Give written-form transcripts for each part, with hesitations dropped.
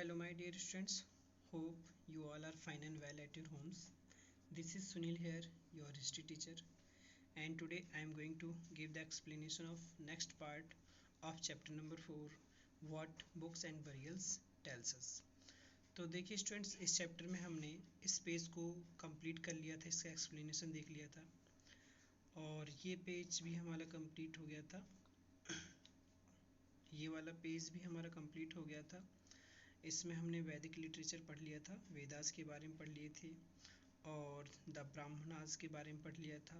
Hello my dear students, hope you all are fine and well at your homes. This is Sunil here, your history teacher, and today I am going to give the explanation of next part of chapter number 4, what books and burials tells us. तो देखिए students, इस chapter में हमने इस page को complete कर लिया था, इसका एक्सप्लेनेशन देख लिया था और ये पेज भी हमारा कंप्लीट हो गया था। ये वाला पेज भी हमारा कंप्लीट हो गया था। इसमें हमने वैदिक लिटरेचर पढ़ लिया था, वेदास के बारे में पढ़ लिए थे और द ब्राह्मणास के बारे में पढ़ लिया था।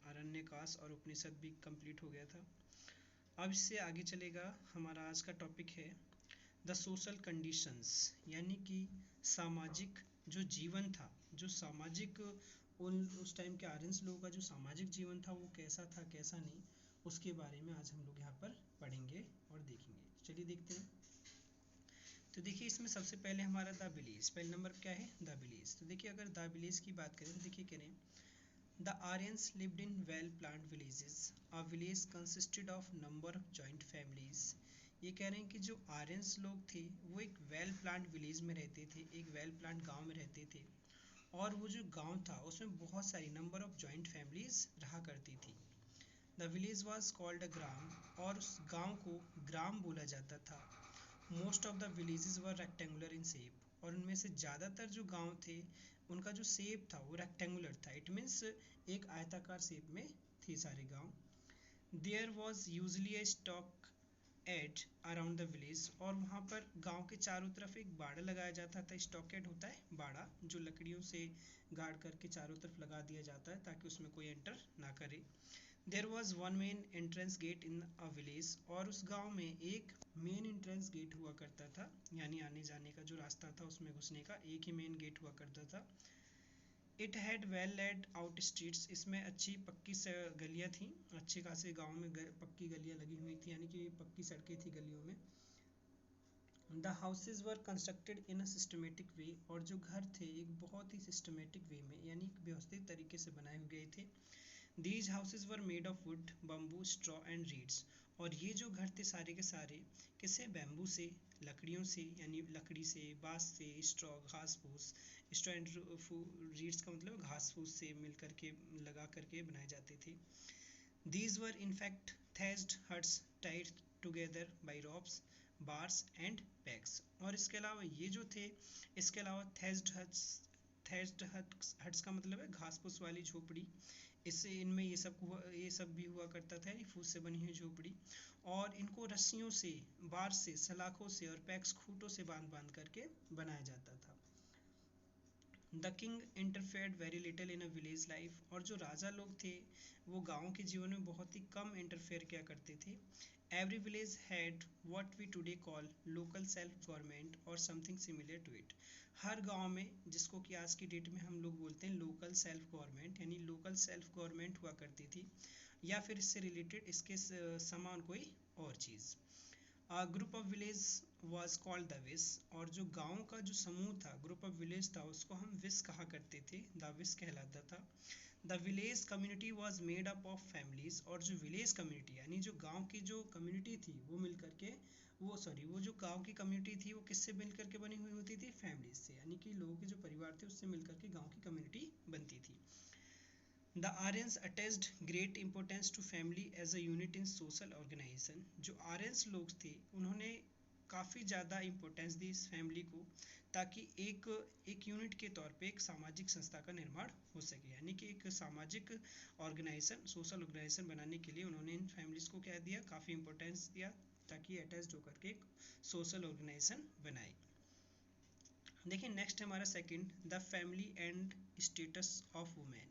आरण्यकाश और उपनिषद भी कंप्लीट हो गया था। अब इससे आगे चलेगा, हमारा आज का टॉपिक है द सोशल कंडीशंस, यानी कि सामाजिक जो जीवन था, जो सामाजिक उस टाइम के आर्यंस लोगों का जो सामाजिक जीवन था वो कैसा था कैसा नहीं, उसके बारे में आज हम लोग यहाँ पर पढ़ेंगे और देखेंगे। चलिए देखते हैं। तो देखिए इसमें सबसे पहले हमारा द विलेज, पहले नंबर क्या है द विलेज। तो देखिए अगर द विलेज की बात करें तो देखिए कह रहे हैं the Aryans lived in well planned villages. A village consisted of number of joint families. ये कह रहे हैं कि जो आर्यंस लोग थे वो एक वेल प्लान्ड विलेज में रहते थे, एक वेल प्लान्ड गाँव में रहते थे और वो जो गाँव था उसमें बहुत सारी नंबर ऑफ जॉइंट फैमिलीज रहा करती थी। The village was called a grama, और उस गाँव को ग्राम बोला जाता था। Most of the villages were rectangular in shape, और उनमें से ज़्यादातर जो गांव थे उनका जो शेप था वो रेक्टेंगुलर था। इट मीन्स एक आयताकार शेप में थे सारे गांव। There was usually a stockade around the village, और वहाँ पर गांव के चारों तरफ एक बाड़ा लगाया जाता था। स्टॉकेड होता है बाड़ा, जो लकड़ियों से गाड़ करके चारों तरफ लगा दिया जाता है ताकि उसमें कोई एंटर ना करे। There was one main entrance get in a village, और उस गांव में एक मेन एंट्रेंस गेट हुआ करता था, यानी आने जाने का जो रास्ता था उसमें घुसने का एक ही मेन गेट हुआ करता था। It had well laid out streets, इसमें अच्छी पक्की गलियाँ थीं, अच्छे खासे गांव में पक्की गलियाँ लगी हुई थी, यानी कि पक्की सड़कें थी गलियों में। The houses were constructed in a systematic way, और जो घर थे एक बहुत ही सिस्टमेटिक वे में यानी व्यवस्थित तरीके से बनाए हुए गए थे। These houses were made of would, bamboo, straw and reads, और ये जो घर थे सारे के सारे किससे, बैम्बू से, लकड़ियों से, यानी लकड़ी से, बांस से, स्ट्रॉ घास फूस, स्ट्रॉ एंड रीड्स का मतलब घास फूस से मिल करके लगा करके बनाए जाते थे। These were in fact thatched huts tied together by ropes, bars and pegs, और इसके अलावा ये जो थे, इसके अलावा thatched huts का मतलब है घास फूस वाली झोपड़ी। इससे इनमें ये सब भी हुआ करता था, फूस से बनी हुई झोपड़ी, और इनको रस्सियों से, बार से, सलाखों से और पैक्स खूंटों से बांध बांध करके बनाया जाता था। The king interfered very little in a village life, और जो राजा लोग थे वो गाँव के जीवन में बहुत ही कम इंटरफेयर किया करते थे। Every village had what we today call local self government और समथिंग सिमिलर टू इट। हर गांव में, जिसको कि आज की डेट में हम लोग बोलते हैं लोकल सेल्फ गवर्नमेंट, यानी लोकल सेल्फ गवर्नमेंट हुआ करती थी, या फिर इससे रिलेटेड इसके समान कोई और चीज़। Group of village was called the vis, और जो गांव का जो समूह था, ग्रुप ऑफ विलेज था, उसको हम विस कहा करते थे, द विस कहलाता था। The village community was made up of families, और जो विलेज कम्युनिटी यानी जो गांव की जो कम्युनिटी थी वो मिल करके वो जो गांव की कम्युनिटी थी वो किससे मिल करके बनी हुई होती थी, फैमिलीज से, यानी कि लोगों के जो परिवार थे उससे मिल करके गाँव की कम्युनिटी बनती थी। The Aryans attached great importance to family as a unit in social organisation, जो आर्यंस लोग थे उन्होंने काफ़ी ज़्यादा इम्पोर्टेंस दी इस फैमिली को, ताकि एक यूनिट के तौर पे एक सामाजिक संस्था का निर्माण हो सके, यानी कि एक सामाजिक ऑर्गेनाइजेशन, सोशल ऑर्गेनाइजेशन बनाने के लिए उन्होंने इन फैमिलीज़ को क्या दिया, काफ़ी इंपॉर्टेंस दिया, ताकि अटैच्ड होकर के एक सोशल ऑर्गेनाइजेशन बनाए। देखिए नेक्स्ट हमारा second, the family and status of women,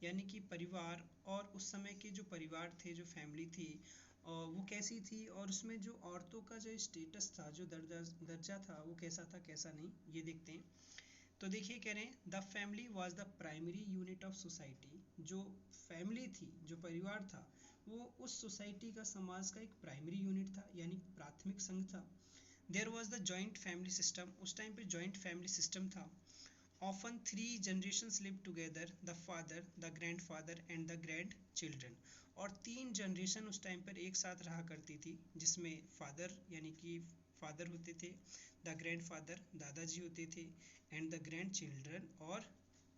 यानी कि परिवार और उस समय के जो परिवार थे, जो फैमिली थी वो कैसी थी, और उसमें जो औरतों का जो स्टेटस था, जो दर्जा था वो कैसा था कैसा नहीं, ये देखते हैं। तो देखिए कह रहे हैं the family was the primary unit of society, जो फैमिली थी, जो परिवार था, वो उस सोसाइटी का, समाज का एक प्राइमरी यूनिट था, यानी प्राथमिक संघ था। There was the joint family system, उस टाइम पे जॉइंट फैमिली सिस्टम था। Often three generations lived together, the father, the grandfather and the grandchildren, और 3 जनरेशन उस टाइम पर एक साथ रहा करती थी, जिसमें फादर यानी कि फादर होते थे, द ग्रैंड फादर दादाजी होते थे, एंड द ग्रैंड चिल्ड्रन और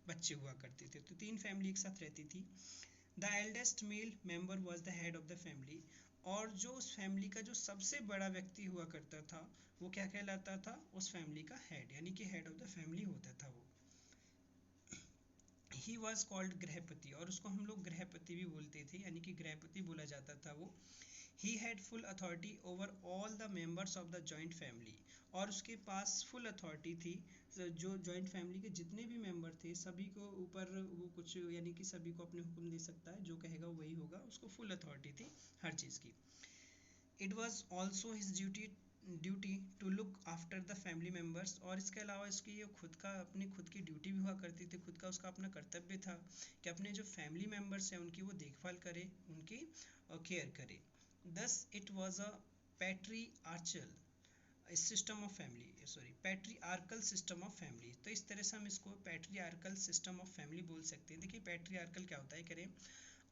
बच्चे हुआ करते थे। तो 3 फैमिली एक साथ रहती थी। The eldest male member was the head of the family, और जो उस फैमिली का जो सबसे बड़ा व्यक्ति हुआ करता था वो क्या कहलाता था? उस फैमिली का हेड, यानी कि हेड ऑफ द फैमिली होता था वो। ही वॉज कॉल्ड गृहपति, और उसको हम लोग गृहपति भी बोलते थे, यानी कि गृहपति बोला जाता था वो। He had full authority over all the members of the joint family, और उसके पास फुल अथॉरिटी थी जो जॉइंट फैमिली के जितने भी मेंबर थे सभी को ऊपर वो कुछ, यानी कि सभी को अपने हुक्म दे सकता है, जो कहेगा वही होगा, उसको फुल अथॉरिटी थी हर चीज़ की। It was also his duty to look after the family members, और इसके अलावा इसकी ये खुद का अपनी खुद की ड्यूटी भी हुआ करती थी, खुद का उसका अपना कर्तव्य था कि अपने जो फैमिली मेम्बर्स हैं उनकी वो देखभाल करे, उनकी केयर करे। Thus it was a patriarchal system of family, patriarchal system of family. तो इस तरह से हम इसको पैट्रीआर्कल सिस्टम ऑफ फैमिली बोल सकते हैं। देखिए पैट्रीआर्कल क्या होता है, करें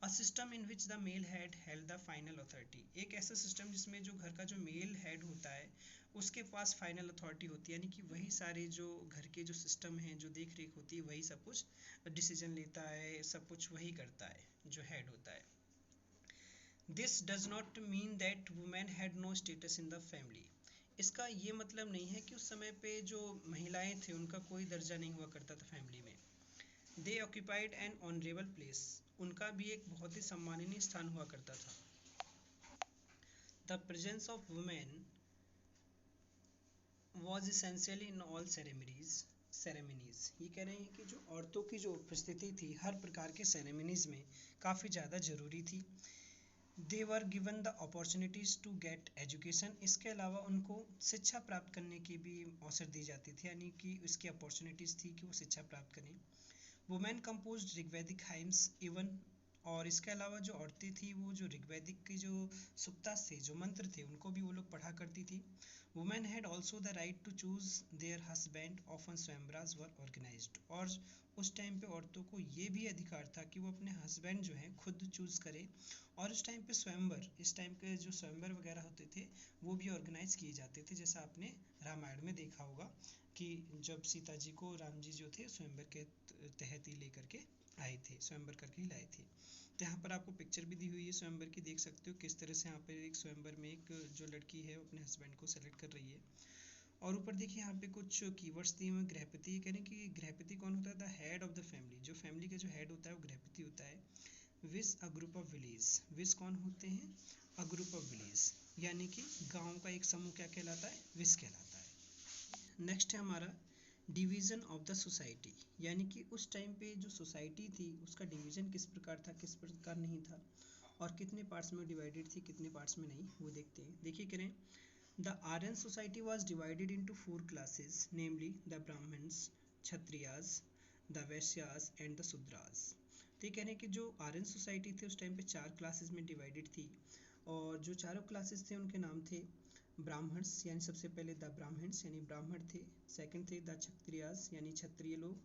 a system in which the male head held the final authority, एक ऐसा सिस्टम जिसमें जो घर का जो मेल हेड होता है उसके पास फाइनल अथॉरिटी होती है, यानी कि वही सारे जो घर के जो सिस्टम हैं, जो देख रेख होती है, वही सब कुछ डिसीजन लेता है, सब कुछ वही करता है जो हेड होता है। This does not mean that women had no status in the family, इसका ये मतलब नहीं है कि उस समय पे जो महिलाएं थे उनका कोई दर्जा नहीं हुआ करता था फैमिली में। दे ऑक्यूपाइड एन ऑनरेबल प्लेस, उनका भी एक बहुत ही सम्माननीय स्थान हुआ करता था। The presence of women was essential in all ceremonies, ये कह रहे हैं कि जो औरतों की जो उपस्थिति थी हर प्रकार के सेरेमनीज में काफ़ी ज़्यादा ज़रूरी थी। They were given the opportunities to get education, इसके अलावा उनको शिक्षा प्राप्त करने की भी अवसर दी जाती थी, यानी कि उसकी अपॉर्चुनिटीज़ थी कि वो शिक्षा प्राप्त करें। वुमेन कंपोज ऋग्वैदिक हाइम्स इवन, और इसके अलावा जो औरतें थी वो जो ऋग्वैदिक की जो सुक्तास थे, जो मंत्र थे, उनको भी वो लोग पढ़ा करती थी। Women had also the right to choose their husband, often swayamvaras were organised, और उस टाइम पे औरतों को ये भी अधिकार था कि वो अपने हस्बैंड जो है खुद चूज़ करे, और उस टाइम पे स्वयंवर, इस टाइम के जो स्वयंवर वगैरह होते थे वो भी ऑर्गेनाइज किए जाते थे, जैसा आपने रामायण में देखा होगा कि जब सीता जी को राम जी जो थे स्वयंवर के तहत ही लेकर के आए थे, स्वयंवर करके ही लाए थे। तो यहाँ पर आपको पिक्चर भी दी हुई है स्वयंवर की, देख सकते हो किस तरह से यहाँ पर एक स्वयंवर में एक जो लड़की है अपने हस्बैंड को सेलेक्ट कर रही है। और ऊपर देखिए यहाँ पे कुछ कीवर्ड्स दिए हुए, गृहपति कह रहे हैं कि गृहपति कौन होता है? The head of the family, जो फैमिली का जो हेड होता है वो गृहपति होता है। विस अ ग्रुप ऑफ विलेज, विस कौन होते हैं? अ ग्रुप ऑफ विलेज, यानी कि गाँव का एक समूह क्या कहलाता है? विस कहलाता है। नेक्स्ट है हमारा डिवीज़न ऑफ द सोसाइटी, यानी कि उस टाइम पे जो सोसाइटी थी उसका डिवीज़न किस प्रकार था, किस प्रकार नहीं था, और कितने पार्ट्स में डिवाइडेड थी, कितने पार्ट्स में नहीं, वो देखते हैं। देखिए करें the Aryan society was divided into 4 classes, namely the Brahmins, Kshatriyas, the Vaishyas and the Shudras. तो ये कह रहे हैं कि जो आर्यन सोसाइटी थी उस टाइम पे 4 क्लासेस में डिवाइडेड थी, और जो चारों क्लासेस थे उनके नाम थे ब्राह्मण्स, यानी सबसे पहले द ब्राह्मण्स यानी ब्राह्मण थे, सेकंड थे द क्षत्रियास यानी क्षत्रिय लोग,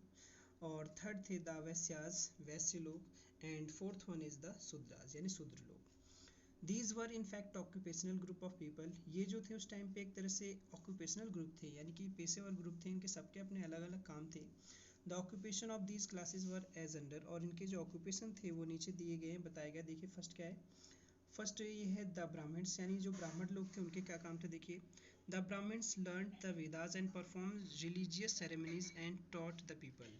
और थर्ड थे द वैश्यास वैश्य लोग, and fourth one is the Shudras यानी शूद्र लोग। These were in fact occupational group of people, ये जो थे उस टाइम पे एक तरह से ऑक्यूपेशनल ग्रुप थे, यानी कि पेशेवर ग्रुप थे, इनके सबके अपने अलग अलग काम थे। The occupation of these classes were as under, और इनके जो ऑक्यूपेशन थे वो नीचे दिए गए हैं, बताया गया। देखिए फर्स्ट क्या है, फर्स्ट ये है द ब्राह्मण्स, यानी जो ब्राह्मण लोग थे उनके क्या काम थे। देखिए the Brahmins learn the Vedas and perform religious ceremonies and taught the people,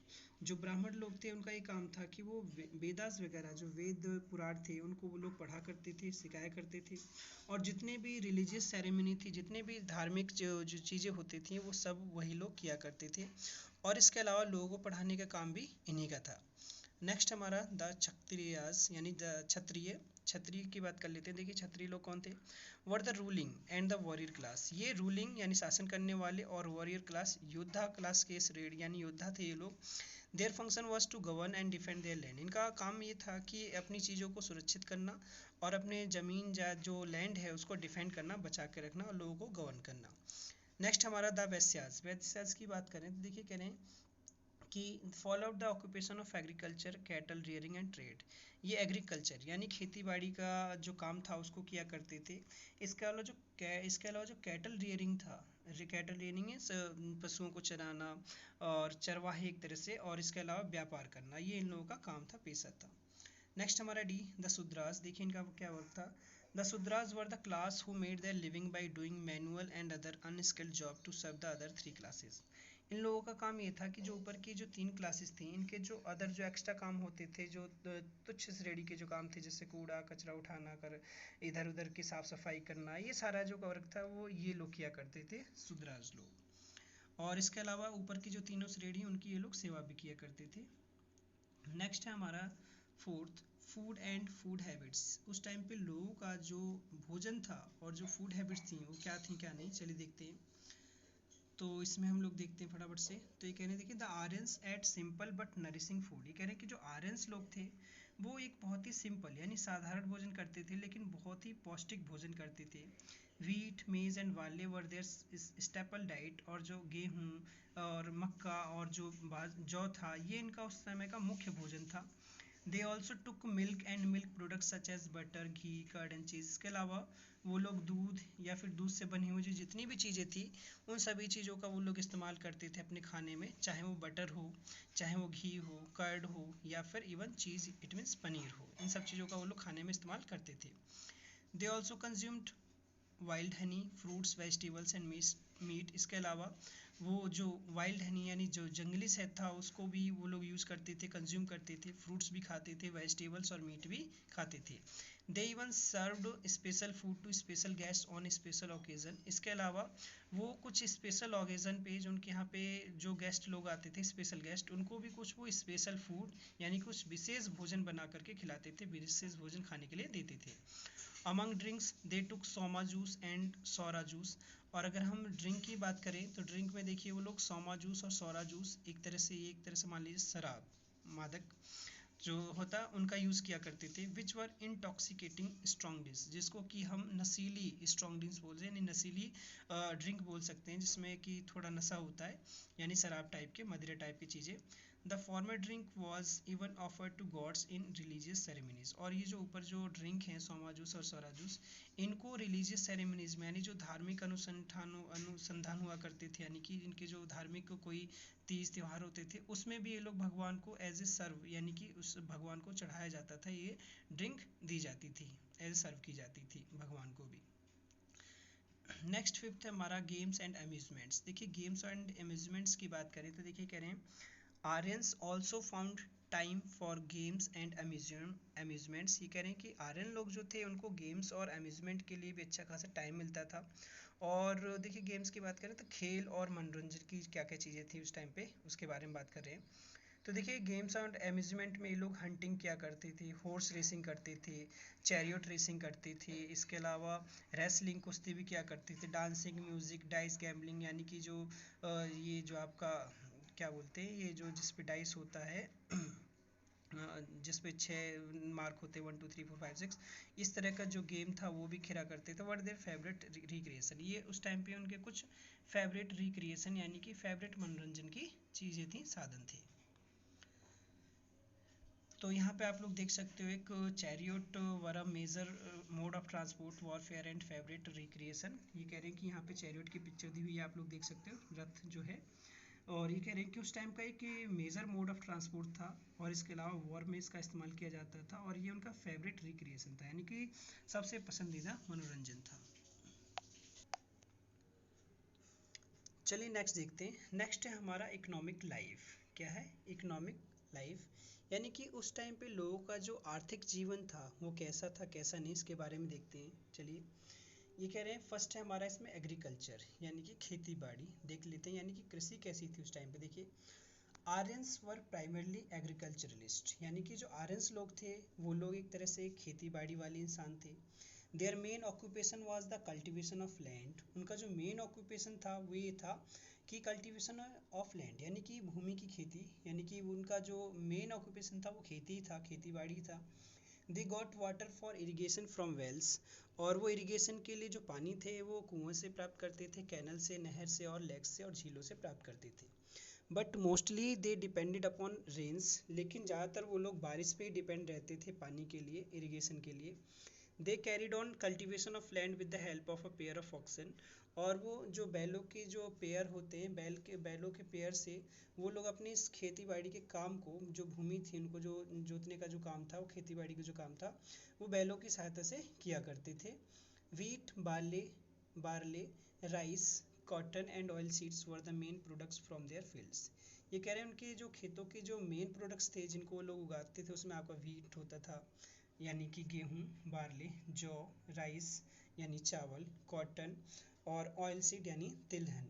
जो ब्राह्मण लोग थे उनका ये काम था कि वो वेदास वगैरह जो वेद पुराण थे उनको वो लोग पढ़ा करते थे, सिखाया करते थे, और जितने भी रिलीजियस सेरेमनी थी, जितने भी धार्मिक जो चीज़ें होती थी वो सब वही लोग किया करते थे, और इसके अलावा लोगों को पढ़ाने का काम भी इन्हीं का था। नेक्स्ट हमारा द क्षत्रियास यानी द क्षत्रिय, क्षत्रिय की बात कर लेते हैं। देखिए क्षत्रिय लोग कौन थे? Were the ruling and the warrior class, ये रूलिंग यानी शासन करने वाले, और वॉरियर क्लास योद्धा क्लास के श्रेणी यानी योद्धा थे ये लोग। Their function was to govern and defend their land, इनका काम ये था कि अपनी चीज़ों को सुरक्षित करना और अपने ज़मीन जो लैंड है उसको डिफेंड करना, बचा के रखना, और लोगों को गवर्न करना। नेक्स्ट हमारा द वैश्यास, वैश्यास की बात करें तो देखिए कह रहे हैं कि follow the occupation of agriculture, cattle rearing and trade. ये एग्रीकल्चर यानी खेती बाड़ी का जो काम था उसको किया करते थे। इसके अलावा जो कैटल रियरिंग था, कैटल रियरिंग है पशुओं को चराना और चरवाहे एक तरह से, और इसके अलावा व्यापार करना, ये इन लोगों का काम था, पेशा था। नेक्स्ट हमारा डी, द शूद्रास। देखिए इनका क्या वर्क था। The Shudras were the class who made their living by doing manual and other unskilled job to serve the other three classes. इन लोगों का काम ये था कि जो ऊपर की जो तीन क्लासेस थी, इनके जो अदर जो एक्स्ट्रा काम होते थे, जो तुच्छ श्रेणी के जो काम थे, जैसे कूड़ा कचरा उठाना, कर इधर उधर की साफ सफाई करना, ये सारा जो वर्क था वो ये लोग किया करते थे, शूद्रास लोग। और इसके अलावा ऊपर की जो तीनों श्रेणी उनकी ये लोग सेवा भी किया करते थे। नेक्स्ट है हमारा fourth, food and food habits. उस टाइम पे लोगों का जो भोजन था और जो फूड हैबिट्स थी वो क्या थी क्या नहीं, चलिए देखते हैं। तो इसमें हम लोग देखते हैं फटाफट से। तो ये कह रहे हैं, देखिए the Aryans ate simple but nourishing food. ये कह रहे हैं कि जो आर्यंस लोग थे वो एक बहुत ही सिंपल यानी साधारण भोजन करते थे, लेकिन बहुत ही पौष्टिक भोजन करते थे। Wheat, maize and barley were their staple diet. और जो गेहूँ और मक्का और जो जौ था, ये इनका उस समय का मुख्य भोजन था। They also took milk and milk products such as butter, ghee, curd and cheese. इसके अलावा वो लोग दूध या फिर दूध से बनी हुई जो जितनी भी चीज़ें थी, उन सभी चीज़ों का वो लोग इस्तेमाल करते थे अपने खाने में, चाहे वो बटर हो, चाहे वो घी हो, कर्ड हो, या फिर even cheese, it means paneer हो। इन सब चीज़ों का वो लोग खाने में इस्तेमाल करते थे। They also consumed wild honey, fruits, vegetables and meat. इसके अलावा वो जो वाइल्ड हनी यानी जो जंगली शहद था उसको भी वो लोग यूज़ करते थे, कंज्यूम करते थे, फ्रूट्स भी खाते थे, वेजिटेबल्स और मीट भी खाते थे। They even served special food to special guest on special occasion. इसके अलावा वो कुछ स्पेशल ओकेजन पे जो उनके यहाँ पे जो गेस्ट लोग आते थे, स्पेशल गेस्ट, उनको भी कुछ वो स्पेशल फूड यानी कुछ विशेष भोजन बना करके खिलाते थे, विशेष भोजन खाने के लिए देते थे। Among drinks they took soma juice and sura juice. और अगर हम ड्रिंक की बात करें तो ड्रिंक में देखिए वो लोग सोमा जूस और सोरा जूस, एक तरह से मान लीजिए शराब, मादक जो होता उनका यूज़ किया करते थे। विच वर इंटॉक्सिकेटिंग स्ट्रॉन्ग ड्रिंक्स, जिसको कि हम नशीली स्ट्रॉन्ग ड्रिंक्स बोलते हैं, यानी नशीली ड्रिंक बोल सकते हैं, जिसमें कि थोड़ा नशा होता है, यानी शराब टाइप के, मदिरा टाइप की चीज़ें। The former drink was even offered to gods in religious ceremonies. और ये जो ऊपर जो ड्रिंक हैं, सोमा जूस और सोरा जूस, इनको रिलीजियस सेरेमनीज में यानी जो धार्मिक अनुसंधान हुआ करते थे, यानी कि इनके जो धार्मिक कोई तीज त्यौहार होते थे उसमें भी ये लोग भगवान को एज ए सर्व यानी कि उस भगवान को चढ़ाया जाता था, ये ड्रिंक दी जाती थी, एज सर्व की जाती थी भगवान को भी। नेक्स्ट फिफ्थ है हमारा गेम्स एंड अम्यूजमेंट्स। देखिए गेम्स एंड अम्यूजमेंट्स की बात करें तो देखिए कह रहे हैं, Aryans also found time for games and amusements. ये कह रहे हैं कि आर्यन लोग जो थे उनको गेम्स और अम्यूजमेंट के लिए भी अच्छा खासा टाइम मिलता था। और देखिए गेम्स की बात करें तो खेल और मनोरंजन की क्या क्या चीज़ें थी उस टाइम पे, उसके बारे में बात कर रहे हैं। तो देखिए गेम्स और अम्यूजमेंट में ये लोग हंटिंग किया करते थे, हॉर्स रेसिंग करते थे, चैरियट रेसिंग करते थे, इसके अलावा रेसलिंग, कुश्ती भी किया करते थे, डांसिंग, म्यूज़िक, डाइस गैम्बलिंग, यानी कि जो ये जो आपका क्या बोलते हैं, ये जो जिस पे डाइस होता है जिस पे 6 मार्क होते हैं, 1 2 3 4 5 6, इस तरह का जो गेम था वो भी खेला करते थे। व्हाट देयर फेवरेट रिक्रिएशन, ये उस टाइम पे उनके कुछ फेवरेट रिक्रिएशन यानी कि फेवरेट मनोरंजन की चीज़ें थी, साधन थे। तो यहाँ पे आप लोग देख सकते हो एक chariot were a major mode of transport, warfare and favourite recreation. ये कह रहे हैं कि यहाँ पे चैरियट की पिक्चर दी हुई है, आप लोग देख सकते हो, रथ जो है। और ये कह रहे हैं कि उस टाइम का एक मेजर मोड ऑफ ट्रांसपोर्ट था, और इसके अलावा वॉर में इसका इस्तेमाल किया जाता था, और ये उनका फेवरेट रिक्रिएशन था, यानी कि सबसे पसंदीदा मनोरंजन था। चलिए नेक्स्ट देखते हैं। नेक्स्ट है हमारा इकोनॉमिक लाइफ। क्या है? इकोनॉमिक लाइफ, यानी कि उस टाइम पे लोगों का जो आर्थिक जीवन था वो कैसा था कैसा नहीं, इसके बारे में देखते हैं। चलिए ये कह रहे हैं, फर्स्ट है हमारा इसमें एग्रीकल्चर यानी कि खेती बाड़ी देख लेते हैं, यानी कि कृषि कैसी थी उस टाइम पे। देखिए आर्यंस वर प्राइमरली एग्रीकल्चरलिस्ट, यानी कि जो आर्यंस लोग थे वो लोग एक तरह से खेती बाड़ी वाले इंसान थे। Their main occupation was the cultivation of land. उनका जो मेन ऑक्यूपेशन था वो ये था कि कल्टीवेशन ऑफ लैंड यानी कि भूमि की खेती, यानी कि उनका जो मेन ऑक्यूपेशन था वो खेती था, खेती बाड़ी था। They got water for irrigation from wells, और वो इरिगेशन के लिए जो पानी थे वो कुएं से प्राप्त करते थे, कैनल से, नहर से और लेक से और झीलों से प्राप्त करते थे। But mostly they depended upon rains, लेकिन ज़्यादातर वो लोग बारिश पे ही डिपेंड रहते थे पानी के लिए, इरिगेशन के लिए। They carried on cultivation of land with the help of a pair of oxen, और वो जो बैलों के जो पेयर होते हैं, बैलों के पेयर से वो लोग अपनी इस खेती बाड़ी के काम को, जो भूमि थी उनको जो जोतने का जो काम था, वो खेती बाड़ी का जो काम था वो बैलों की सहायता से किया करते थे। Wheat, barley, rice, cotton and oil seeds were the main products from there fields. ये कह रहे हैं उनके जो खेतों के जो मेन प्रोडक्ट्स थे जिनको वो लोग उगाते थे, उसमें आपका वीट होता था यानी कि गेहूँ, बार्ले, जौ, राइस यानी चावल, कॉटन और ऑयल सीड यानी तिलहन।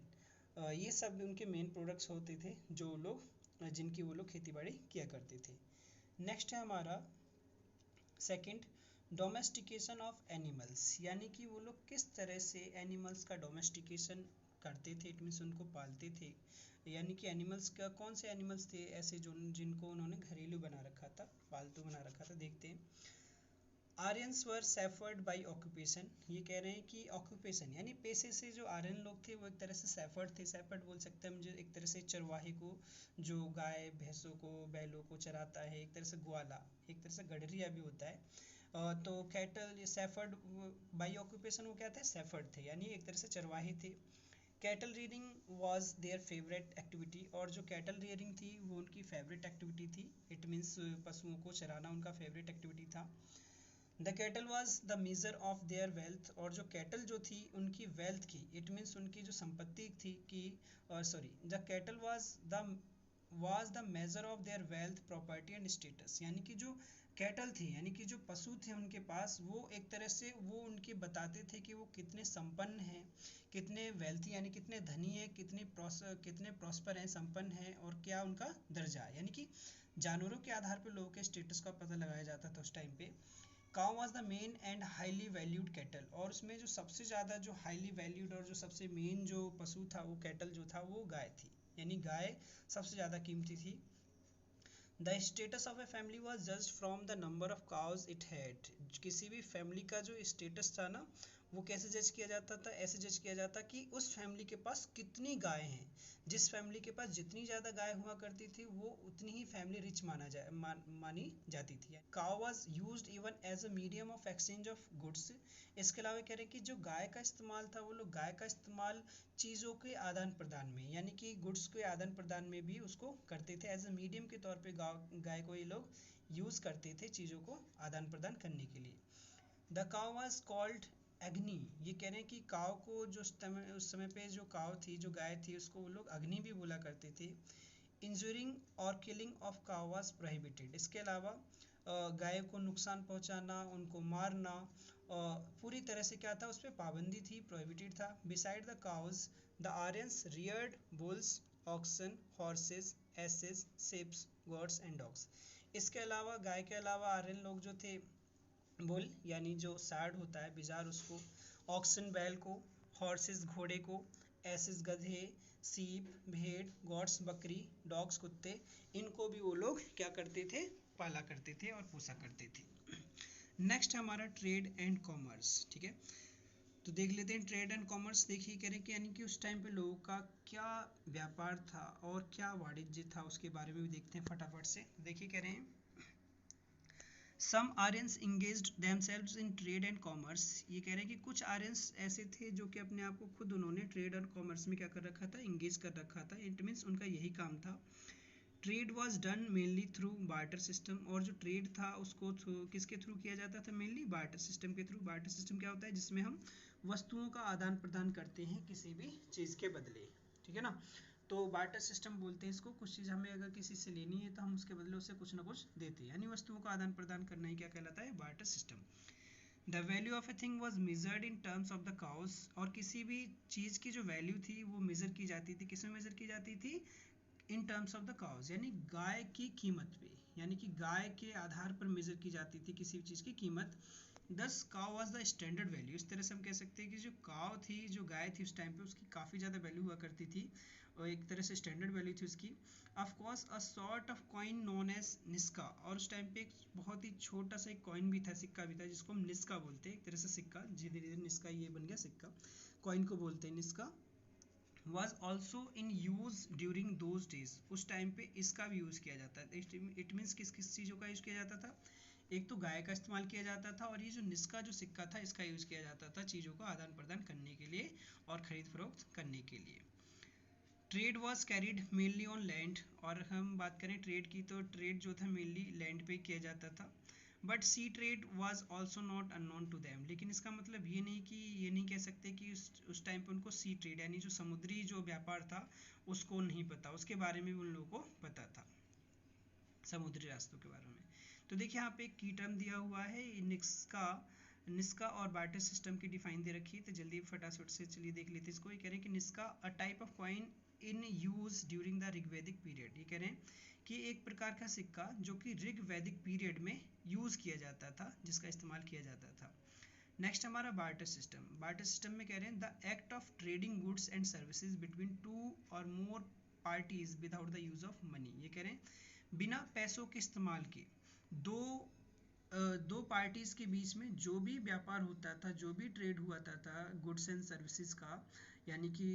ये सब उनके मेन प्रोडक्ट्स होते थे जो लोग जिनकी वो लोग खेती बाड़ी किया करते थे। नेक्स्ट है हमारा सेकंड, डोमेस्टिकेशन ऑफ एनिमल्स, यानी कि वो लोग किस तरह से एनिमल्स का डोमेस्टिकेशन करते थे, इट मीन्स उनको पालते थे। यानी कि एनिमल्स का कौन से एनिमल्स थे ऐसे जो जिनको उन्होंने घरेलू बना रखा था, पालतू बना रखा था। देखते हैं। Aryans were shepherd by occupation, ये कह रहे हैं कि ऑक्यूपेशन यानी पेशे से जो आर्यन लोग थे वो एक तरह से सेफर्ड थे। सेफर्ड बोल सकते हैं मुझे, एक तरह से चरवाहे को, जो गाय भैंसों को बैलों को चराता है, एक तरह से ग्वाला, एक तरह से गडरिया भी होता है। तो कैटल सेफर्ड बाई ऑक्यूपेशन वो क्या थे, सेफर्ड थे यानी एक तरह से चरवाहे थे। Cattle rearing was their favourite activity, और जो कैटल रियरिंग थी वो उनकी फेवरेट एक्टिविटी थी। इट मीन्स पशुओं को चराना उनका फेवरेट एक्टिविटी था। The cattle was the measure of their wealth, और जो कैटल जो थी उनकी वेल्थ की, इट मीन्स उनकी जो संपत्ति थी कि sorry, the cattle was the measure of their wealth, property and status, यानी कि जो कैटल थी यानी कि जो पशु थे उनके पास, वो एक तरह से वो उनके बताते थे कि वो कितने संपन्न हैं, कितने वेल्थी यानी कितने धनी हैं, कितने प्रॉस्पर हैं, संपन्न हैं, और क्या उनका दर्जा है। यानी कि जानवरों के आधार पर लोगों के स्टेटस का पता लगाया जाता था उस टाइम पे। Cow was the main and highly valued cattle, और उसमें जो सबसे ज़्यादा जो हाईली वैल्यूड और जो सबसे मेन जो पशु था, वो कैटल जो था वो गाय थी, यानी गाय सबसे ज़्यादा कीमती थी। The status of a family was जज from the number of cows it had, किसी भी फैमिली का जो स्टेटस था ना, वो कैसे जज किया जाता था, ऐसे जज किया जाता कि उस फैमिली के पास कितनी गाय हैं। जिस फैमिली के पास जितनी ज़्यादा गाय हुआ करती थी वो उतनी ही फैमिली रिच मानी जाती थी। Cow was used even as a medium of exchange of goods. इसके अलावा कह रहे हैं कि जो गाय का इस्तेमाल था, वो लोग गाय का इस्तेमाल चीज़ों के आदान प्रदान में, यानी कि गुड्स के आदान प्रदान में भी उसको करते थे। एज अ मीडियम के तौर पे गाय को ये लोग यूज़ करते थे चीज़ों को आदान प्रदान करने के लिए। द काउ वाज कॉल्ड अग्नि, ये कह रहे हैं कि काव को जो उस समय पे जो काव थी, जो गाय थी, उसको वो लोग अग्नि भी बोला करते थे। इंजूरिंग और किलिंग ऑफ काव वाज प्रोहिबिटेड, इसके अलावा गाय को नुकसान पहुंचाना, उनको मारना पूरी तरह से क्या था, उस पर पाबंदी थी, प्रोहिबिटेड था। Beside the cows the Aryans reared bulls, oxen, horses, asses, sheeps, goats and dogs. इसके अलावा गाय के अलावा आर्यन लोग जो थे, बुल यानी जो साड होता है बिजार उसको, ऑक्सन बैल को, हॉर्सेस घोड़े को, एसेस गधे, सीप भेड़, गॉट्स बकरी, डॉग्स कुत्ते, इनको भी वो लोग क्या करते थे, पाला करते थे और पोसा करते थे। नेक्स्ट हमारा ट्रेड एंड कॉमर्स, ठीक है। तो देख लेते हैं ट्रेड एंड कॉमर्स। देखिए कह रहे हैं कि यानी कि उस टाइम पे लोगों का क्या व्यापार था और क्या वाणिज्य था, उसके बारे में भी देखते हैं फटाफट से। देखिए कह रहे हैं some Aryans engaged themselves in trade and commerce, ये कह रहे हैं कि कुछ आर्यंस ऐसे थे जो कि अपने आप को खुद उन्होंने ट्रेड और कॉमर्स में क्या कर रखा था, इंगेज कर रखा था। इट मीन्स उनका यही काम था। Trade was done mainly through barter system, और जो ट्रेड था उसको किसके थ्रू किया जाता था, मेनली बार्टर सिस्टम के थ्रू। बार्टर सिस्टम क्या होता है, जिसमें हम वस्तुओं का आदान प्रदान करते हैं किसी भी चीज़ के बदले, ठीक है ना। तो बार्टर सिस्टम बोलते हैं इसको। कुछ चीज़ हमें अगर किसी से लेनी है तो हम उसके बदले उससे कुछ ना कुछ देते हैं, यानी वस्तुओं का आदान प्रदान करना ही क्या कहलाता है, barter system. The value of a thing was measured in terms of the cows, और किसी भी चीज़ की जो वैल्यू थी वो मेज़र की जाती थी, किस में मेज़र की जाती थी, in terms of the cows, यानी गाय की कीमत पे, यानी कि गाय के आधार पर मेजर की जाती थी किसी भी चीज़ की कीमत। दस काव वाज द स्टैंडर्ड वैल्यू, इस तरह से हम कह सकते हैं कि जो काव थी, जो गाय थी उस टाइम पे, उसकी काफ़ी ज़्यादा वैल्यू हुआ करती थी और एक तरह से स्टैंडर्ड वैल्यू थी उसकी। Of course a sort of coin known as nishka, और उस टाइम पे एक बहुत ही छोटा सा एक कॉइन भी था, सिक्का भी था, जिसको हम निस्का बोलते हैं, एक तरह से सिक्का, धीरे धीरे निस्का ये बन गया सिक्का, कॉइन को बोलते हैं निस्का। Was also in use during those days, उस टाइम पे इसका भी यूज़ किया जाता है। इट मीन्स किस किस चीज़ों का यूज़ किया जाता था, एक तो गाय का इस्तेमाल किया जाता था, और ये जो निस्का जो सिक्का था इसका यूज़ किया जाता था चीज़ों को आदान प्रदान करने के लिए और खरीद फरोख्त करने के लिए। Trade was carried mainly on land, और हम बात करें ट्रेड की तो ट्रेड जो था मेनली लैंड पे किया जाता था। But sea trade was also not unknown to them, लेकिन इसका मतलब ये नहीं कि ये नहीं कह सकते कि उस टाइम पे उनको सी ट्रेड यानी जो समुद्री जो व्यापार था उसको नहीं पता, उसके बारे में भी उन लोगों को पता था, समुद्री रास्तों के बारे में। तो देखिए यहाँ पे एक की टर्म दिया हुआ है निस्का, निस्का और बार्टर सिस्टम की डिफाइन दे रखी है, तो जल्दी फटाफट से चलिए देख लेते हैं इसको। ये कह रहे हैं कि nishka a type of coin in use during the Rigvedic period, ये कह रहे हैं कि एक प्रकार का सिक्का जो कि ऋग्वैदिक पीरियड में यूज़ किया जाता था, जिसका इस्तेमाल किया जाता था। नेक्स्ट हमारा बार्टर सिस्टम। बार्टर सिस्टम में कह रहे हैं the act of trading goods and services between two or more parties without the use of money, ये कह रहे हैं बिना पैसों के इस्तेमाल के दो दो पार्टीज के बीच में जो भी व्यापार होता था, जो भी ट्रेड हुआ था गुड्स एंड सर्विसेज का, यानी कि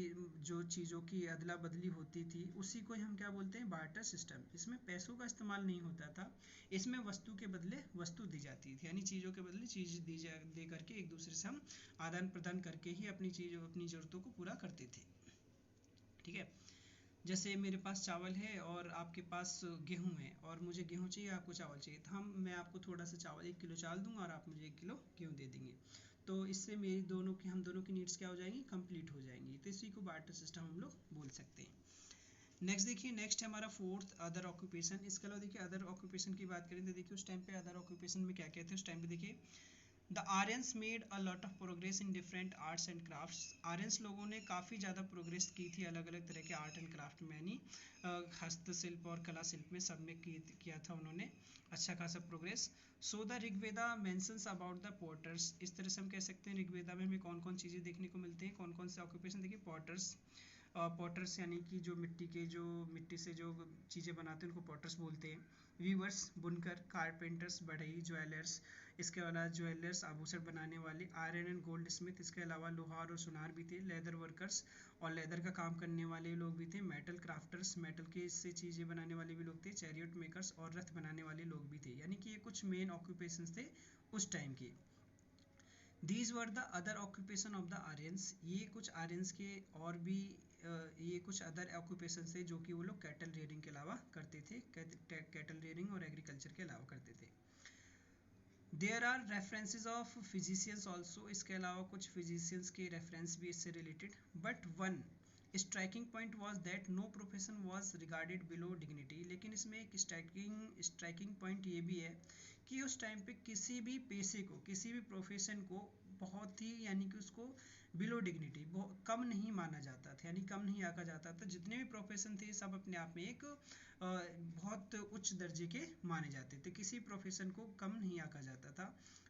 जो चीज़ों की अदला बदली होती थी उसी को हम क्या बोलते हैं, बार्टर सिस्टम। इसमें पैसों का इस्तेमाल नहीं होता था, इसमें वस्तु के बदले वस्तु दी जाती थी, यानी चीज़ों के बदले चीज़ दे करके एक दूसरे से हम आदान प्रदान करके ही अपनी चीज़ों अपनी ज़रूरतों को पूरा करते थे। ठीक है, जैसे मेरे पास चावल है और आपके पास गेहूं है, और मुझे गेहूं चाहिए, आपको चावल चाहिए, तो मैं आपको थोड़ा सा चावल 1 किलो चावल दूंगा और आप मुझे 1 किलो गेहूं दे देंगे। तो इससे हम दोनों की नीड्स क्या हो जाएंगी, कंप्लीट हो जाएंगी। तो इसी को बार्टर सिस्टम हम लोग बोल सकते हैं। नेक्स्ट देखिए, नेक्स्ट है हमारा फोर्थ अदर ऑक्यूपेशन। इसके अलावा देखिए अदर ऑक्यूपेशन की बात करें तो देखिए उस टाइम पे अदर ऑक्यूपेशन में क्या क्या थे उस टाइम पे। देखिए the Aryans made a lot of progress in different arts and crafts. Aryans लोगों ने काफ़ी ज़्यादा प्रोग्रेस की थी अलग अलग तरह के आर्ट एंड क्राफ्ट में, यानी हस्तशिल्प और कला शिल्प में, सब में किया था उन्होंने अच्छा खासा progress. So the Rigveda mentions about the potters. इस तरह से हम कह सकते हैं ऋग्वेदा में हमें कौन कौन चीज़ें देखने को मिलती हैं, कौन कौन से ऑक्यूपेशन। देखिए पॉटर्स, पॉटर्स यानी कि जो मिट्टी से जो चीज़ें बनाते हैं उनको पॉटर्स बोलते हैं। वीवर्स बुनकर, कारपेंटर्स बढ़ई, ज्वेलर्स, इसके अलावा ज्वेलर्स आभूषण बनाने वाले, आयरन एंड गोल्ड स्मिथ, इसके अलावा लोहार और सुनार भी थे, लेदर वर्कर्स और लेदर का काम करने वाले लोग भी थे, मेटल क्राफ्टर्स मेटल के इससे चीज़ें बनाने वाले भी लोग थे, चैरियट मेकर्स और रथ बनाने वाले लोग भी थे। यानी कि ये कुछ मेन ऑक्यूपेशंस थे उस टाइम के। These were the other occupation of the Aryans. ये कुछ आर्यंस के और भी ये कुछ अदर ऑक्यूपेशन थे जो कि वो लोग कैटल रेयरिंग के अलावा करते थे, कैटल रेयरिंग और एग्रीकल्चर के अलावा करते थे। There are references of physicians also, इसके अलावा कुछ फिजिशियंस के रेफरेंस भी इससे related. But one striking point was that no profession was regarded below dignity. लेकिन इसमें एक स्ट्राइकिंग पॉइंट ये भी है कि उस टाइम पे किसी भी पेशे को, किसी भी प्रोफेशन को बहुत ही, यानी कि उसको बिलो डिग्निटी, कम नहीं माना जाता था, यानी कम नहीं आंका जाता था। जितने भी प्रोफेशन थे सब अपने आप में एक बहुत उच्च दर्जे के माने जाते थे, किसी प्रोफेशन को कम नहीं आंका जाता था।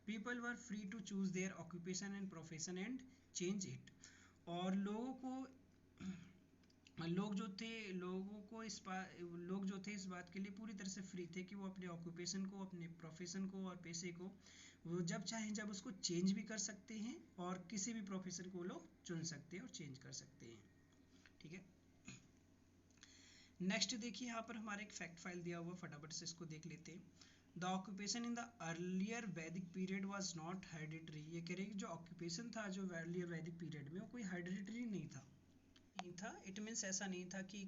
People were free to choose their occupation and profession and change it. और लोग जो थे इस बात के लिए पूरी तरह से फ्री थे कि वो अपने ऑक्यूपेशन को, अपने प्रोफेशन को और पेशे को वो जब चाहें जब उसको चेंज भी कर सकते हैं, और किसी भी प्रोफेशन को लोग चुन सकते हैं और चेंज कर सकते हैं। ठीक है, नेक्स्ट देखिए यहाँ पर हमारा एक फैक्ट फाइल दिया हुआ, फटाफट से इसको देख लेते हैं। The occupation in the earlier वैदिक पीरियड वाज नॉट हेरिडिटरी। ये कह रहे हैं कि जो ऑक्यूपेशन था जो अर्लियर वैदिक पीरियड में, वो कोई हेरिडिटरी नहीं था। इट मीन्स ऐसा नहीं था कि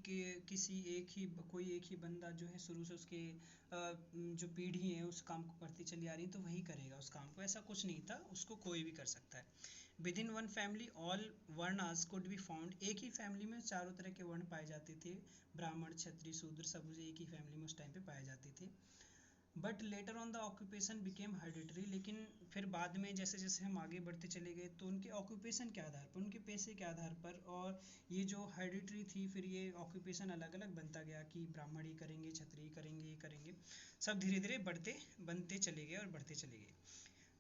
किसी कोई एक ही बंदा जो है शुरू से उसके जो पीढ़ी है उस काम को करती चली आ रही तो वही करेगा उस काम को, ऐसा कुछ नहीं था, उसको कोई भी कर सकता है। With in one family all varnas could be found. एक ही फैमिली में चारों तरह के वर्ण पाए जाते थे, ब्राह्मण क्षत्रिय शूद्र सब एक ही फैमिली में उस टाइम पे पाए जाते थे। But later on the occupation became hereditary. लेकिन फिर बाद में जैसे जैसे हम आगे बढ़ते चले गए तो उनके ऑक्यूपेशन के आधार पर, उनके पेशे के आधार पर, और ये जो हेरिडिटरी थी फिर ये ऑक्यूपेशन अलग अलग बनता गया कि ब्राह्मण ही करेंगे, क्षत्रिय करेंगे, ये करेंगे, सब धीरे धीरे बनते चले गए और बढ़ते चले गए।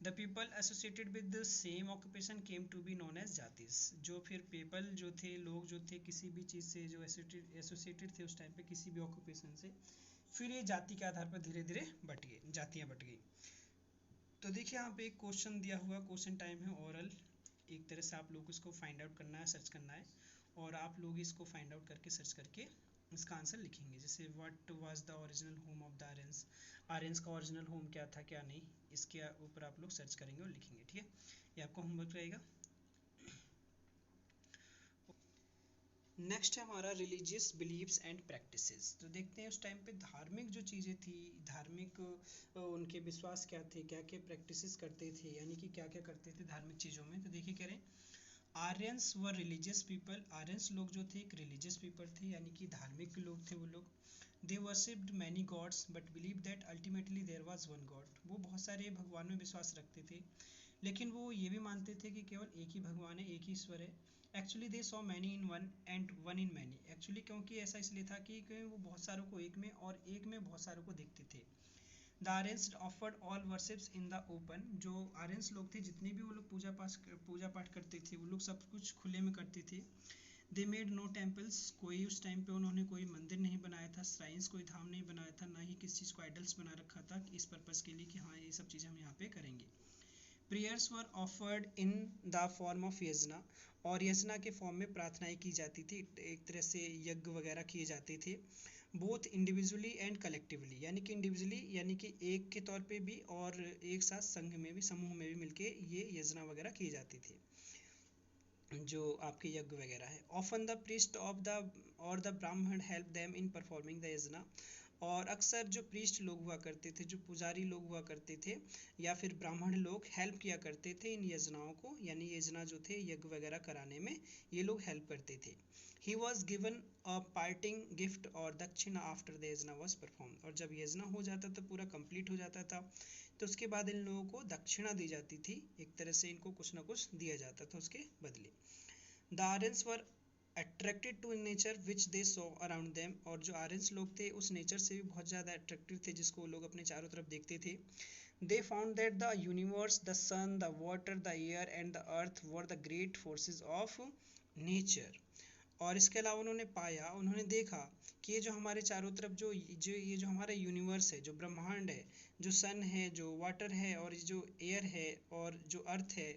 The people associated with the same occupation came to be known as jatis. जो फिर पीपल जो थे, लोग जो थे किसी भी चीज़ से जो एसोसिएटेड थे उस टाइम पे किसी भी ऑक्यूपेशन से, फिर ये जाति के आधार पर धीरे धीरे बट गए, जातियाँ बट गई। तो देखिए यहाँ पे एक क्वेश्चन दिया हुआ, क्वेश्चन टाइम है ओरल, एक तरह से आप लोग को इसको फाइंड आउट करना है, सर्च करना है। और आप लोग इसको फाइंड आउट करके सर्च करके इसका आंसर लिखेंगे। जैसे what was the original home of the Aryans, Aryans का ओरिजिनल होम क्या था क्या नहीं, इसके ऊपर आप लोग सर्च करेंगे और लिखेंगे। ठीक है, ये आपका होमवर्क रहेगा। नेक्स्ट है हमारा रिलीजियस बिलीव्स एंड प्रैक्टिसेस। तो देखते हैं उस टाइम पे धार्मिक जो चीज़ें थी, धार्मिक उनके विश्वास क्या थे, क्या क्या प्रैक्टिसेस करते थे, यानी कि क्या क्या करते थे धार्मिक चीज़ों में। तो देखिए कह रहे हैं आर्यंस व रिलीजियस पीपल, आर्यंस लोग जो थे एक रिलीजियस पीपल थे, यानी कि धार्मिक लोग थे वो लोग। They worshipped many gods but believe that ultimately there was one god, वो बहुत सारे भगवान में विश्वास रखते थे, लेकिन वो ये भी मानते थे कि केवल एक ही भगवान है, एक ही ईश्वर है। Actually they saw many in one and one in many, actually क्योंकि ऐसा इसलिए था कि वो बहुत सारों को एक में और एक में बहुत सारों को देखते थे। The Aryans offered all worships in the open, जो आर्यंस लोग थे जितने भी वो लोग पूजा पाठ करते थे वो लोग सब कुछ खुले में करते थे। दे मेड नो टेम्पल्स, कोई उस टाइम पे उन्होंने कोई मंदिर नहीं बनाया था, श्राइन्स कोई धाम नहीं बनाया था, ना ही किसी चीज़ को आइडल्स बना रखा था इस पर्पज़ के लिए कि हाँ ये सब चीज़ें हम यहाँ पे करेंगे। Prayers were offered in the form of यजना, और यजना के फॉर्म में प्रार्थनाएं की जाती थी, एक तरह से यज्ञ वगैरह किए जाते थे। बोथ इंडिविजुअली एंड कलेक्टिवली, यानी कि इंडिविजुअली यानी कि एक के तौर पे भी और एक साथ संघ में भी, समूह में भी मिलके ये यजना वगैरह किए जाते थे जो आपके यज्ञ वगैरह है। Often the priest of the और द ब्राह्मण help them in performing the यजना, और अक्सर जो प्रीस्ट लोग हुआ करते थे, जो पुजारी लोग हुआ करते थे या फिर ब्राह्मण लोग हेल्प किया करते थे इन यजनाओं को, यानी यजना जो थे यज्ञ वगैरह कराने में ये लोग हेल्प करते थे। He was given a parting gift और dakshina after the yajna was perform, और जब यजना हो जाता था पूरा कंप्लीट हो जाता था तो उसके बाद इन लोगों को दक्षिणा दी जाती थी, एक तरह से इनको कुछ ना कुछ दिया जाता था उसके बदले। The Aryans were attracted to nature which they saw around them, और जो आर्यंस लोग थे उस नेचर से भी बहुत ज़्यादा अट्रैक्टिव थे जिसको लोग अपने चारों तरफ देखते थे। They found that the universe, the sun, the water, the air and the earth were the great forces of nature, और इसके अलावा उन्होंने पाया, उन्होंने देखा कि ये जो हमारे चारों तरफ ये जो हमारा यूनिवर्स है, जो ब्रह्मांड है, जो सन है, जो वाटर है और जो एयर है और जो अर्थ है,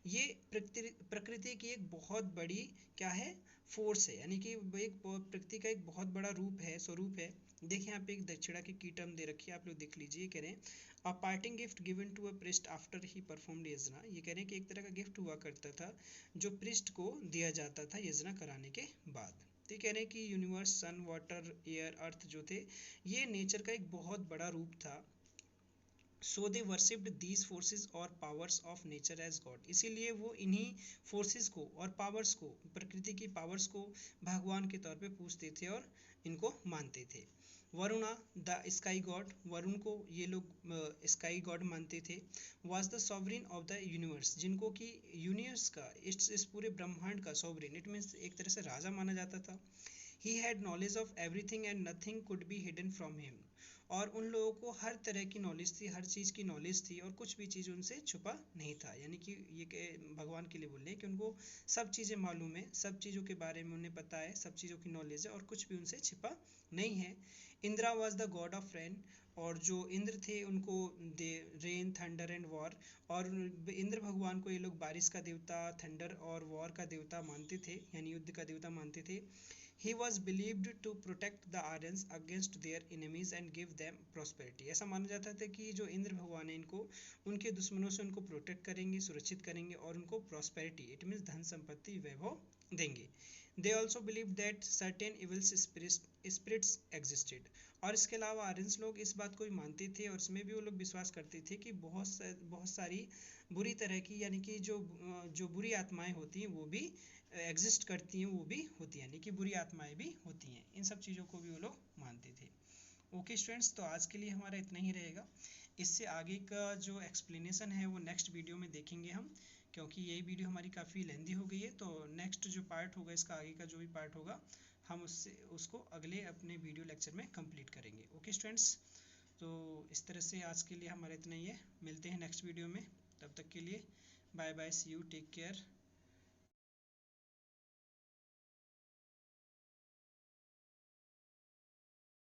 ये प्रकृति की एक बहुत बड़ी क्या है, फोर्स है, यानी कि एक प्रकृति का एक बहुत बड़ा रूप है, स्वरूप है। देखिए यहाँ पे एक दक्षिणा की टर्म दे रखी है, आप लोग देख लीजिए। कह रहे हैं a parting gift given to a priest after he performed yajna, ये कह रहे हैं कि एक तरह का गिफ्ट हुआ करता था जो प्रिस्ट को दिया जाता था यजना कराने के बाद। तो कह रहे हैं कि यूनिवर्स, सन, वाटर, एयर, अर्थ जो थे ये नेचर का एक बहुत बड़ा रूप था। So they worshipped these forces और powers of nature as god, इसीलिए वो इन्हीं फोर्सेस को और पावर्स को, प्रकृति की पावर्स को भगवान के तौर पे पूजते थे और इनको मानते थे। Varuna the sky God, Varun को ये लोग स्काई गॉड मानते थे। Was the sovereign of the universe, जिनको कि यूनिवर्स का, इस पूरे ब्रह्मांड का सॉवरिन, इट मीन्स एक तरह से राजा माना जाता था। He had knowledge of everything and nothing could be hidden from him, और उन लोगों को हर तरह की नॉलेज थी, हर चीज़ की नॉलेज थी और कुछ भी चीज़ उनसे छुपा नहीं था, यानी कि ये भगवान के लिए बोल रहे हैं कि उनको सब चीज़ें मालूम है, सब चीज़ों के बारे में उन्हें पता है, सब चीज़ों की नॉलेज है और कुछ भी उनसे छिपा नहीं है। Indira was the God of rain, और जो इंद्र थे उनको दे रेन, थंडर एंड वॉर, और इंद्र भगवान को ये लोग बारिश का देवता, थंडर और वॉर का देवता मानते थे, यानी युद्ध का देवता मानते थे। He was believed to protect the Aryans against their enemies and give them prosperity, ऐसा माना जाता था कि जो इंद्र भगवान है इनको उनके दुश्मनों से उनको प्रोटेक्ट करेंगे, सुरक्षित करेंगे और उनको प्रॉस्पेरिटी, इट मीन्स धन संपत्ति, वैभव देंगे। They also believe that certain evils spirits existed, और इसके अलावा आर्यंस लोग इस बात को भी मानते थे और इसमें भी वो लोग विश्वास करते थे कि बहुत सारी बुरी तरह की, यानी कि जो बुरी आत्माएं होती हैं वो भी एग्जिस्ट करती हैं, वो भी होती हैं, यानी कि बुरी आत्माएं भी होती हैं, इन सब चीज़ों को भी वो लोग मानते थे। ओके स्टूडेंट्स, तो आज के लिए हमारा इतना ही रहेगा। इससे आगे का जो एक्सप्लेनेशन है वो नेक्स्ट वीडियो में देखेंगे हम, क्योंकि यही वीडियो हमारी काफ़ी लेंदी हो गई है। तो नेक्स्ट जो पार्ट होगा, इसका आगे का जो भी पार्ट होगा हम उसको अगले अपने वीडियो लेक्चर में कंप्लीट करेंगे। ओके स्टूडेंट्स, तो इस तरह से आज के लिए हमारा इतना ही है, मिलते हैं नेक्स्ट वीडियो में, तब तक के लिए bye bye, see you, take care.